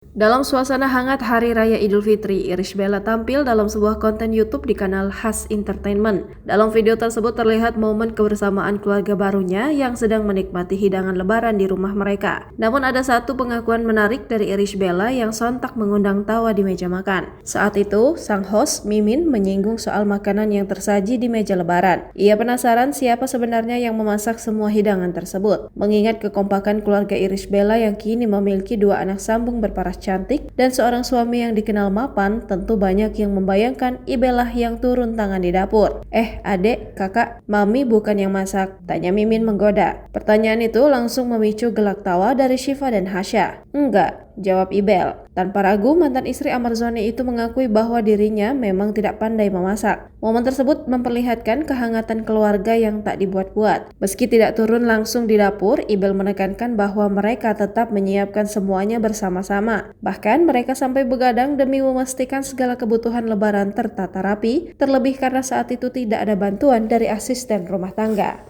Dalam suasana hangat Hari Raya Idul Fitri, Irish Bella tampil dalam sebuah konten YouTube di kanal Has Entertainment. Dalam video tersebut terlihat momen kebersamaan keluarga barunya yang sedang menikmati hidangan lebaran di rumah mereka. Namun ada satu pengakuan menarik dari Irish Bella yang sontak mengundang tawa di meja makan. Saat itu, sang host Mimin menyinggung soal makanan yang tersaji di meja lebaran. Ia penasaran siapa sebenarnya yang memasak semua hidangan tersebut. Mengingat kekompakan keluarga Irish Bella yang kini memiliki dua anak sambung berparas cantik dan seorang suami yang dikenal mapan, tentu banyak yang membayangkan Ibelah yang turun tangan di dapur. Adek, kakak, mami bukan yang masak? Tanya Mimin menggoda. Pertanyaan itu langsung memicu gelak tawa dari Syifa dan Hasya. Enggak, jawab Ibel. Tanpa ragu, mantan istri Amarzoni itu mengakui bahwa dirinya memang tidak pandai memasak. Momen tersebut memperlihatkan kehangatan keluarga yang tak dibuat-buat. Meski tidak turun langsung di dapur, Ibel menekankan bahwa mereka tetap menyiapkan semuanya bersama-sama. Bahkan mereka sampai begadang demi memastikan segala kebutuhan lebaran tertata rapi, terlebih karena saat itu tidak ada bantuan dari asisten rumah tangga.